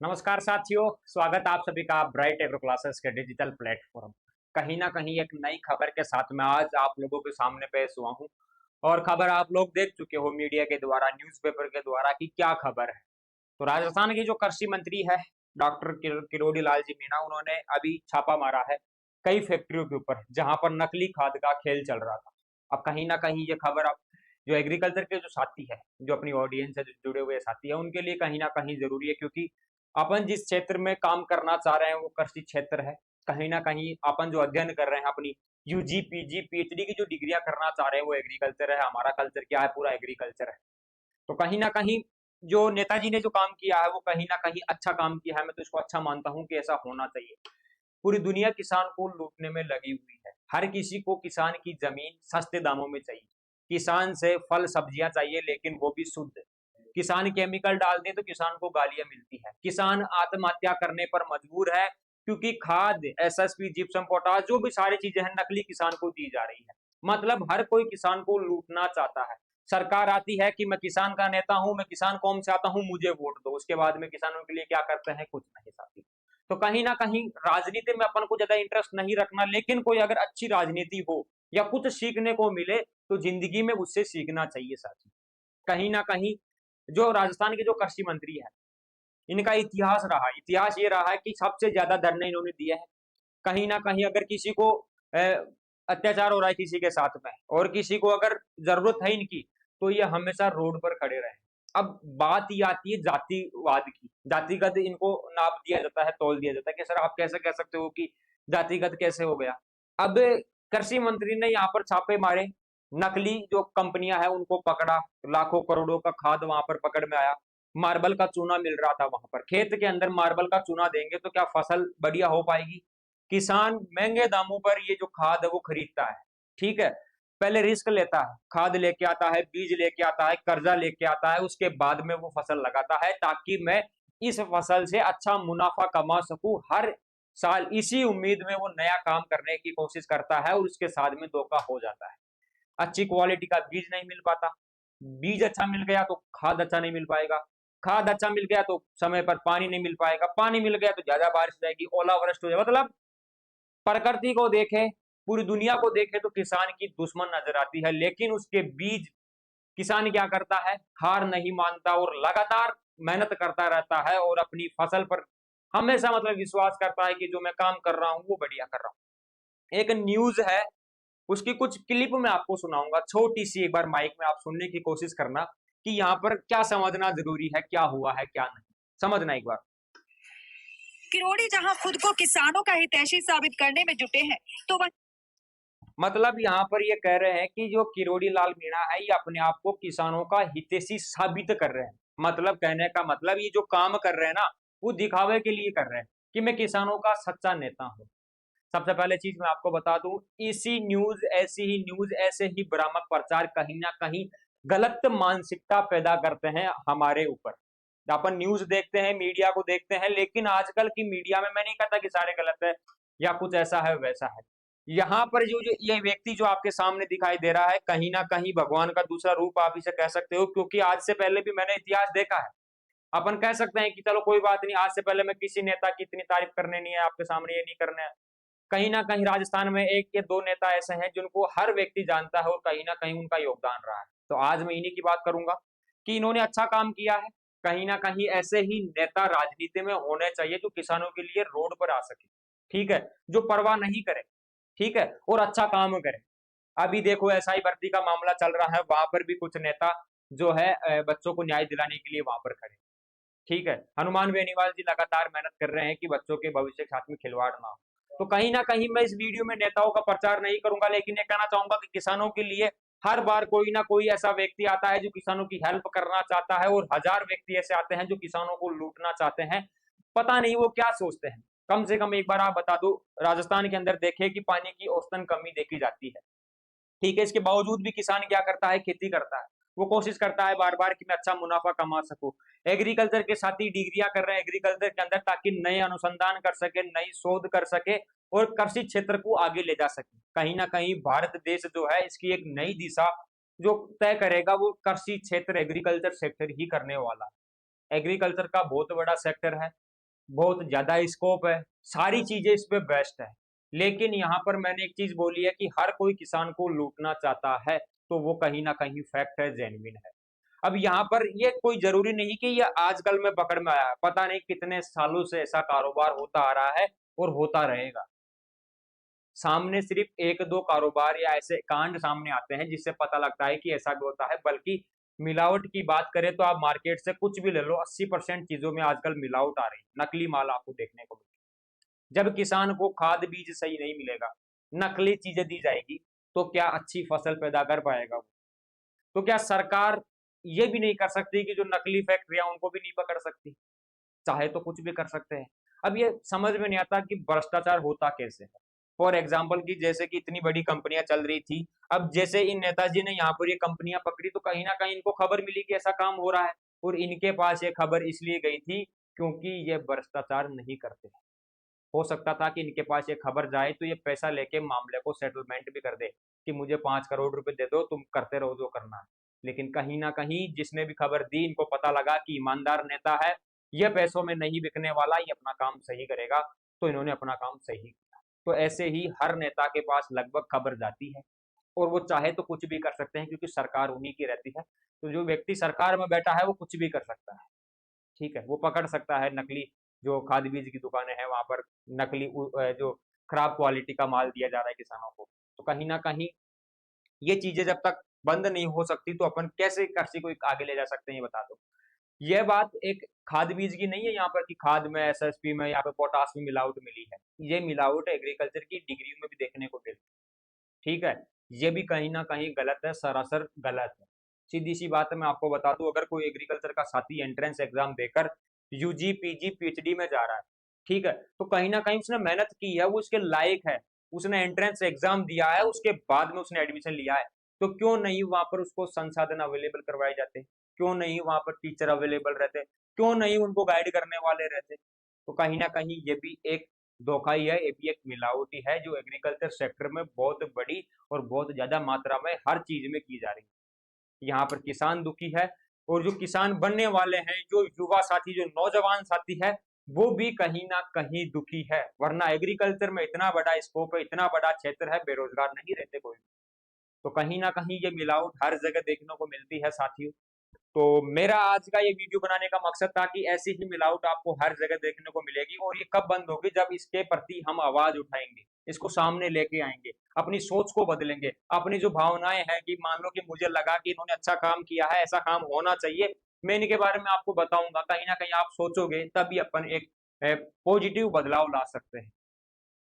नमस्कार साथियों, स्वागत आप सभी का ब्राइट एग्रो क्लासेस के डिजिटल प्लेटफॉर्म। कहीं ना कहीं एक नई खबर के साथ मैं आज आप लोगों के सामने पेश हुआ हूं। और खबर आप लोग देख चुके हो मीडिया के द्वारा, न्यूज़पेपर के द्वारा कि क्या खबर है। तो राजस्थान की जो कृषि मंत्री है डॉक्टर किरोड़ी लाल जी मीणा, उन्होंने अभी छापा मारा है कई फैक्ट्रियों के ऊपर जहां पर नकली खाद का खेल चल रहा था। अब कहीं ना कहीं ये खबर अब जो एग्रीकल्चर के जो साथी है, जो अपनी ऑडियंस है, जो जुड़े हुए साथी है, उनके लिए कहीं ना कहीं जरूरी है, क्योंकि अपन जिस क्षेत्र में काम करना चाह रहे हैं वो कृषि क्षेत्र है। कहीं ना कहीं अपन जो अध्ययन कर रहे हैं, अपनी यूजी पीजी पीएचडी की जो डिग्रियां करना चाह रहे हैं वो एग्रीकल्चर है। हमारा कल्चर क्या है? पूरा एग्रीकल्चर है। तो कहीं ना कहीं जो नेताजी ने जो काम किया है वो कहीं ना कहीं अच्छा काम किया है। मैं तो इसको अच्छा मानता हूँ कि ऐसा होना चाहिए। पूरी दुनिया किसान को लूटने में लगी हुई है। हर किसी को किसान की जमीन सस्ते दामों में चाहिए। किसान से फल सब्जियां चाहिए, लेकिन वो भी शुद्ध। किसान केमिकल डाल दे तो किसान को गालियां मिलती है। किसान आत्महत्या करने पर मजबूर है, क्योंकि खाद, एसएसपी, जिप्सम, पोटास, जो भी सारी चीजें हैं नकली किसान को दी जा रही है। मतलब हर कोई किसान को लूटना चाहता है। सरकार आती है कि मैं किसान का नेता हूं, मैं किसान कौम से आता हूं, मुझे वोट दो। उसके बाद में किसानों के लिए क्या करते हैं? कुछ नहीं साथी। तो कहीं ना कहीं राजनीति में अपन को ज्यादा इंटरेस्ट नहीं रखना, लेकिन कोई अगर अच्छी राजनीति हो या कुछ सीखने को मिले तो जिंदगी में उससे सीखना चाहिए साथी। कहीं ना कहीं जो राजस्थान के जो कृषि मंत्री है, इनका इतिहास रहा, इतिहास ये रहा है कि सबसे ज्यादा धरने इन्होंने दिए हैं। कहीं ना कहीं अगर किसी को अत्याचार हो रहा है किसी के साथ में, और किसी को अगर जरूरत है इनकी, तो ये हमेशा रोड पर खड़े रहे। अब बात ये आती है जातिवाद की। जातिगत इनको नाप दिया जाता है, तोल दिया जाता है कि सर आप कैसे कह सकते हो कि जातिगत कैसे हो गया। अब कृषि मंत्री ने यहाँ पर छापे मारे, नकली जो कंपनियां हैं उनको पकड़ा। लाखों करोड़ों का खाद वहां पर पकड़ में आया। मार्बल का चूना मिल रहा था वहां पर। खेत के अंदर मार्बल का चूना देंगे तो क्या फसल बढ़िया हो पाएगी? किसान महंगे दामों पर ये जो खाद है वो खरीदता है। ठीक है, पहले रिस्क लेता है, खाद लेके आता है, बीज लेके आता है, कर्जा लेके आता है, उसके बाद में वो फसल लगाता है ताकि मैं इस फसल से अच्छा मुनाफा कमा सकूं। हर साल इसी उम्मीद में वो नया काम करने की कोशिश करता है, और उसके साथ में धोखा हो जाता है। अच्छी क्वालिटी का बीज नहीं मिल पाता। बीज अच्छा मिल गया तो खाद अच्छा नहीं मिल पाएगा। खाद अच्छा मिल गया तो समय पर पानी नहीं मिल पाएगा। पानी मिल गया तो ज्यादा बारिश हो जाएगी, ओलावृष्टि हो जाएगी। मतलब प्रकृति को देखे, पूरी दुनिया को देखे तो किसान की दुश्मन नजर आती है, लेकिन उसके बीज किसान क्या करता है? हार नहीं मानता और लगातार मेहनत करता रहता है, और अपनी फसल पर हमेशा मतलब विश्वास करता है कि जो मैं काम कर रहा हूं वो बढ़िया कर रहा हूं। एक न्यूज है, उसकी कुछ क्लिप मैं आपको सुनाऊंगा, छोटी सी। एक बार माइक में आप सुनने की कोशिश करना कि यहाँ पर क्या समझना जरूरी है, क्या हुआ है क्या नहीं। समझना एक बार। किरोड़ी जहां खुद को किसानों का हितैषी साबित करने में जुटे हैं, तो वह मतलब यहाँ पर ये कह रहे हैं कि जो किरोड़ी लाल मीणा है ये अपने आप को किसानों का हितैषी साबित कर रहे हैं। मतलब कहने का मतलब ये जो काम कर रहे हैं ना, वो दिखावे के लिए कर रहे हैं कि मैं किसानों का सच्चा नेता हूँ। सबसे पहले चीज मैं आपको बता दूं, इसी न्यूज, ऐसी ही न्यूज, ऐसे ही भ्रामक प्रचार कहीं ना कहीं गलत मानसिकता पैदा करते हैं हमारे ऊपर। अपन न्यूज देखते हैं, मीडिया को देखते हैं, लेकिन आजकल की मीडिया में मैं नहीं कहता कि सारे गलत है या कुछ ऐसा है वैसा है। यहाँ पर जो ये व्यक्ति जो आपके सामने दिखाई दे रहा है, कहीं ना कहीं भगवान का दूसरा रूप आप इसे कह सकते हो, क्योंकि आज से पहले भी मैंने इतिहास देखा है। अपन कह सकते हैं कि चलो कोई बात नहीं, आज से पहले मैं किसी नेता की इतनी तारीफ करने नहीं है, आपके सामने ये नहीं करना है। कहीं ना कहीं राजस्थान में एक या दो नेता ऐसे हैं जिनको हर व्यक्ति जानता है, और कहीं ना कहीं उनका योगदान रहा है। तो आज मैं इन्हीं की बात करूंगा कि इन्होंने अच्छा काम किया है। कहीं ना कहीं ऐसे ही नेता राजनीति में होने चाहिए जो किसानों के लिए रोड पर आ सके। ठीक है, जो परवाह नहीं करे, ठीक है, और अच्छा काम करे। अभी देखो एसआई भर्ती का मामला चल रहा है, वहां पर भी कुछ नेता जो है बच्चों को न्याय दिलाने के लिए वहां पर खड़े। ठीक है, हनुमान बेनीवाल जी लगातार मेहनत कर रहे हैं कि बच्चों के भविष्य के साथ में खिलवाड़ ना हो। तो कहीं ना कहीं मैं इस वीडियो में नेताओं का प्रचार नहीं करूंगा, लेकिन ये कहना चाहूंगा कि किसानों के लिए हर बार कोई ना कोई ऐसा व्यक्ति आता है जो किसानों की हेल्प करना चाहता है, और हजार व्यक्ति ऐसे आते हैं जो किसानों को लूटना चाहते हैं। पता नहीं वो क्या सोचते हैं। कम से कम एक बार आप बता दो, राजस्थान के अंदर देखे कि पानी की औसतन कमी देखी जाती है। ठीक है, इसके बावजूद भी किसान क्या करता है? खेती करता है। वो कोशिश करता है बार बार कि मैं अच्छा मुनाफा कमा सकूं। एग्रीकल्चर के साथ ही डिग्रियां कर रहे हैं एग्रीकल्चर के अंदर, ताकि नए अनुसंधान कर सके, नई शोध कर सके, और कृषि क्षेत्र को आगे ले जा सके। कहीं ना कहीं भारत देश जो है इसकी एक नई दिशा जो तय करेगा वो कृषि क्षेत्र, एग्रीकल्चर सेक्टर ही करने वाला है। एग्रीकल्चर का बहुत बड़ा सेक्टर है। बहुत ज्यादा स्कोप है, सारी चीजें इस पे बेस्ट है। लेकिन यहाँ पर मैंने एक चीज बोली है कि हर कोई किसान को लूटना चाहता है, तो वो कहीं ना कहीं फैक्ट है, जेन्युइन है। अब यहाँ पर ये कोई जरूरी नहीं कि ये आजकल में पकड़ में आया है, पता नहीं कितने सालों से ऐसा कारोबार होता आ रहा है और होता रहेगा। सामने सिर्फ एक दो कारोबार या ऐसे कांड सामने आते हैं जिससे पता लगता है कि ऐसा भी होता है, बल्कि मिलावट की बात करें तो आप मार्केट से कुछ भी ले लो, 80% चीजों में आजकल मिलावट आ रही है, नकली माल आपको देखने को मिलेगा। जब किसान को खाद बीज सही नहीं मिलेगा, नकली चीजें दी जाएगी, तो क्या अच्छी फसल पैदा कर पाएगा वो? तो क्या सरकार ये भी नहीं कर सकती कि जो नकली फैक्ट्रियां उनको भी नहीं पकड़ सकती? चाहे तो कुछ भी कर सकते हैं। अब ये समझ में नहीं आता कि भ्रष्टाचार होता कैसे है। फॉर एग्जाम्पल की जैसे कि इतनी बड़ी कंपनियां चल रही थी, अब जैसे इन नेताजी ने यहाँ पर ये कंपनियां पकड़ी तो कहीं ना कहीं इनको खबर मिली कि ऐसा काम हो रहा है, और इनके पास ये खबर इसलिए गई थी क्योंकि ये भ्रष्टाचार नहीं करते। हो सकता था कि इनके पास ये खबर जाए तो ये पैसा लेके मामले को सेटलमेंट भी कर दे कि मुझे 5 करोड़ रुपए दे दो, तुम करते रहो जो करना है। लेकिन कहीं ना कहीं जिसने भी खबर दी, इनको पता लगा कि ईमानदार नेता है, ये पैसों में नहीं बिकने वाला, ये अपना काम सही करेगा, तो इन्होंने अपना काम सही किया। तो ऐसे ही हर नेता के पास लगभग खबर जाती है, और वो चाहे तो कुछ भी कर सकते हैं क्योंकि सरकार उन्हीं की रहती है। तो जो व्यक्ति सरकार में बैठा है वो कुछ भी कर सकता है। ठीक है, वो पकड़ सकता है नकली जो खाद बीज की दुकानें हैं वहां पर, नकली जो खराब क्वालिटी का माल दिया जा रहा है किसानों को। तो कहीं ना कहीं ये चीजें जब तक बंद नहीं हो सकती तो अपन कैसे कृषि को आगे ले जा सकते हैं, ये बता दो। यह बात एक खाद बीज की नहीं है यहाँ पर कि खाद में एसएसपी में यहाँ पे पोटास में मिलावट मिली है। ये मिलावट एग्रीकल्चर की डिग्री में भी देखने को मिलती है। ठीक है, ये भी कहीं ना कहीं गलत है, सरासर गलत है। सीधी सी बात है, मैं आपको बता दूं, अगर कोई एग्रीकल्चर का साथी एंट्रेंस एग्जाम देकर यूजी पीजी पीएचडी में जा रहा है, ठीक है, तो कहीं ना कहीं उसने मेहनत की है, वो उसके लायक है, उसने एंट्रेंस एग्जाम दिया है, उसके बाद में उसने एडमिशन लिया है। तो क्यों नहीं वहां पर उसको संसाधन अवेलेबल करवाए जाते, क्यों नहीं वहां पर टीचर अवेलेबल रहते, क्यों नहीं उनको गाइड करने वाले रहते? तो कहीं ना कहीं ये भी एक धोखा ही है, ये भी एक मिलावटी है जो एग्रीकल्चर सेक्टर में बहुत बड़ी और बहुत ज्यादा मात्रा में हर चीज में की जा रही है। यहाँ पर किसान दुखी है, और जो किसान बनने वाले हैं, जो युवा साथी, जो नौजवान साथी है, वो भी कहीं ना कहीं दुखी है। वरना एग्रीकल्चर में इतना बड़ा स्कोप है, इतना बड़ा क्षेत्र है, बेरोजगार नहीं रहते कोई। तो कहीं ना कहीं ये मिलावट हर जगह देखने को मिलती है साथियों। तो मेरा आज का ये वीडियो बनाने का मकसद था कि ऐसी ही मिलावट आपको हर जगह देखने को मिलेगी, और ये कब बंद होगी? जब इसके प्रति हम आवाज उठाएंगे, इसको सामने लेके आएंगे, अपनी सोच को बदलेंगे, अपनी जो भावनाएं हैं कि मान लो कि मुझे लगा कि इन्होंने अच्छा काम किया है, ऐसा काम होना चाहिए, मैं इनके बारे में आपको बताऊंगा, कहीं ना कहीं आप सोचोगे, तभी अपन एक पॉजिटिव बदलाव ला सकते हैं।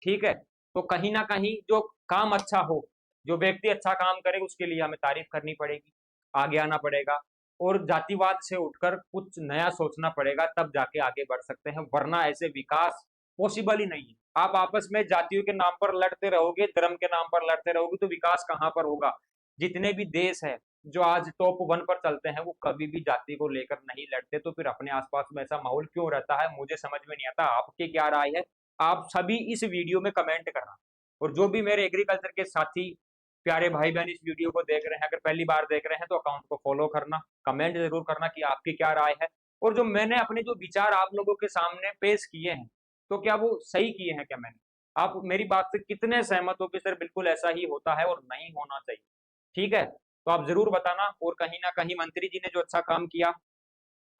ठीक है, तो कहीं ना कहीं जो काम अच्छा हो, जो व्यक्ति अच्छा काम करे, उसके लिए हमें तारीफ करनी पड़ेगी, आगे आना पड़ेगा, और जातिवाद से उठकर कुछ नया सोचना पड़ेगा, तब जाके आगे बढ़ सकते हैं। वरना ऐसे विकास पॉसिबल ही नहीं है। आप आपस में जातियों के नाम पर लड़ते रहोगे, धर्म के नाम पर लड़ते रहोगे, तो विकास कहाँ पर होगा? जितने भी देश है जो आज टॉप 1 पर चलते हैं, वो कभी भी जाति को लेकर नहीं लड़ते, तो फिर अपने आसपास में ऐसा माहौल क्यों रहता है? मुझे समझ में नहीं आता, आपकी क्या राय है? आप सभी इस वीडियो में कमेंट करना, और जो भी मेरे एग्रीकल्चर के साथी प्यारे भाई बहन इस वीडियो को देख रहे हैं, अगर पहली बार देख रहे हैं तो अकाउंट को फॉलो करना, कमेंट जरूर करना कि आपकी क्या राय है, और जो मैंने अपने जो विचार आप लोगों के सामने पेश किए हैं, तो क्या वो सही किए हैं? क्या मैंने, आप मेरी बात से कितने सहमत हो कि सर बिल्कुल ऐसा ही होता है और नहीं होना चाहिए? ठीक है, तो आप जरूर बताना। और कहीं ना कहीं मंत्री जी ने जो अच्छा काम किया,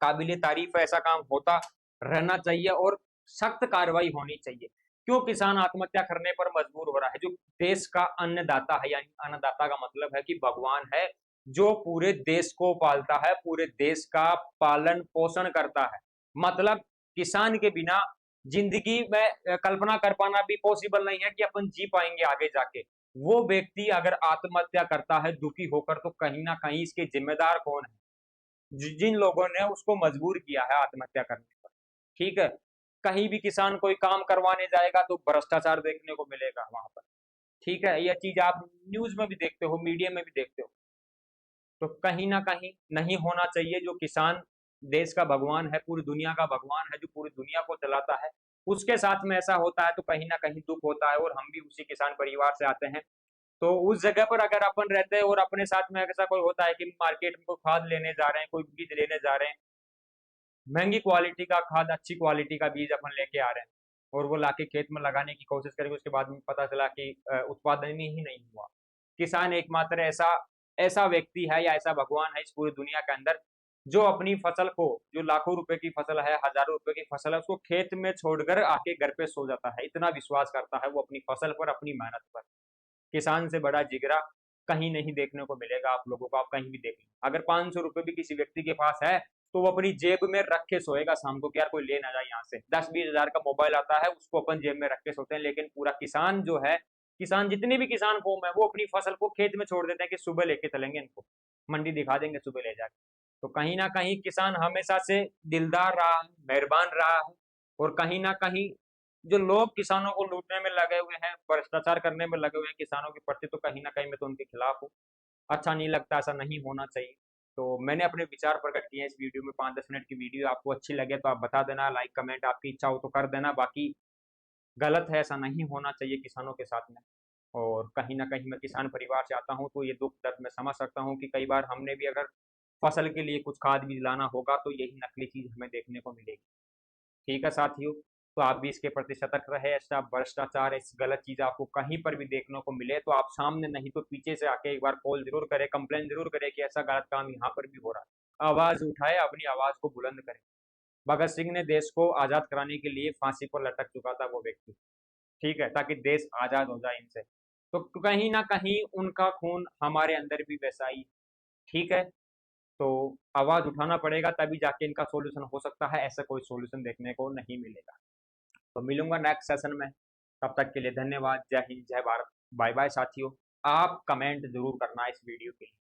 काबिले तारीफ है, ऐसा काम होता रहना चाहिए, और सख्त कार्रवाई होनी चाहिए। क्यों किसान आत्महत्या करने पर मजबूर हो रहा है? जो देश का अन्नदाता है, यानी अन्नदाता का मतलब है कि भगवान है, जो पूरे देश को पालता है, पूरे देश का पालन पोषण करता है। मतलब किसान के बिना जिंदगी में कल्पना कर पाना भी पॉसिबल नहीं है कि अपन जी पाएंगे आगे जाके। वो व्यक्ति अगर आत्महत्या करता है दुखी होकर, तो कहीं ना कहीं इसके जिम्मेदार कौन है? जिन लोगों ने उसको मजबूर किया है आत्महत्या करने पर। ठीक है, कहीं भी किसान कोई काम करवाने जाएगा तो भ्रष्टाचार देखने को मिलेगा वहां पर। ठीक है, यह चीज आप न्यूज में भी देखते हो, मीडिया में भी देखते हो। तो कहीं ना कहीं नहीं होना चाहिए। जो किसान देश का भगवान है, पूरी दुनिया का भगवान है, जो पूरी दुनिया को चलाता है, उसके साथ में ऐसा होता है तो कहीं ना कहीं दुख होता है। और हम भी उसी किसान परिवार से आते हैं, तो उस जगह पर अगर अपन रहते हैं और अपने साथ में ऐसा कोई होता है कि मार्केट में कोई खाद लेने जा रहे हैं, कोई बीज लेने जा रहे हैं, महंगी क्वालिटी का खाद, अच्छी क्वालिटी का बीज अपन लेके आ रहे हैं और वो लाके खेत में लगाने की कोशिश करेंगे, उसके बाद में पता चला कि उत्पादन ही नहीं हुआ। किसान एकमात्र ऐसा ऐसा व्यक्ति है या ऐसा भगवान है इस पूरी दुनिया के अंदर, जो अपनी फसल को, जो लाखों रुपए की फसल है, हजारों रुपए की फसल है, उसको खेत में छोड़कर आके घर पे सो जाता है। इतना विश्वास करता है वो अपनी फसल पर, अपनी मेहनत पर। किसान से बड़ा जिगरा कहीं नहीं देखने को मिलेगा आप लोगों को, आप कहीं भी देख लो। अगर 500 रुपए भी किसी व्यक्ति के पास है तो वो अपनी जेब में रख के सोएगा शाम को कि यार कोई ले ना जाए यहाँ से। 10-20 हजार का मोबाइल आता है, उसको अपन जेब में रख के सोते हैं। लेकिन पूरा किसान जो है, किसान जितने भी किसान कौम है, वो अपनी फसल को खेत में छोड़ देते हैं कि सुबह लेके चलेंगे, इनको मंडी दिखा देंगे सुबह ले जाके। तो कहीं ना कहीं किसान हमेशा से दिलदार रहा है, मेहरबान रहा है। और कहीं ना कहीं जो लोग किसानों को लूटने में लगे हुए हैं, भ्रष्टाचार करने में लगे हुए हैं किसानों के प्रति, तो कहीं ना कहीं मैं तो उनके खिलाफ हूँ। अच्छा नहीं लगता, ऐसा नहीं होना चाहिए। तो मैंने अपने विचार प्रकट किए हैं इस वीडियो में। 5-10 मिनट की वीडियो आपको अच्छी लगे तो आप बता देना, लाइक कमेंट आपकी इच्छा हो तो कर देना। बाकी गलत है, ऐसा नहीं होना चाहिए किसानों के साथ में। और कहीं ना कहीं मैं किसान परिवार से आता हूँ तो ये दुख दर्द मैं समझ सकता हूँ कि कई बार हमने भी अगर फसल के लिए कुछ खाद बीज लाना होगा तो यही नकली चीज हमें देखने को मिलेगी। ठीक है साथियों, तो आप भी इसके प्रति सतर्क रहे। ऐसा भ्रष्टाचार, ऐसी गलत चीज आपको कहीं पर भी देखने को मिले तो आप सामने नहीं तो पीछे से आके एक बार कॉल जरूर करें, कंप्लेन जरूर करें कि ऐसा गलत काम यहाँ पर भी हो रहा है। आवाज उठाए, अपनी आवाज को बुलंद करें। भगत सिंह ने देश को आजाद कराने के लिए फांसी पर लटक चुका था वो व्यक्ति, ठीक है, ताकि देश आजाद हो जाए इनसे। तो कहीं ना कहीं उनका खून हमारे अंदर भी वैसा ही, ठीक है। तो आवाज उठाना पड़ेगा, तभी जाके इनका सॉल्यूशन हो सकता है। ऐसा कोई सॉल्यूशन देखने को नहीं मिलेगा। तो मिलूंगा नेक्स्ट सेशन में। तब तक के लिए धन्यवाद। जय हिंद, जय भारत। बाय बाय साथियों। आप कमेंट जरूर करना इस वीडियो के लिए।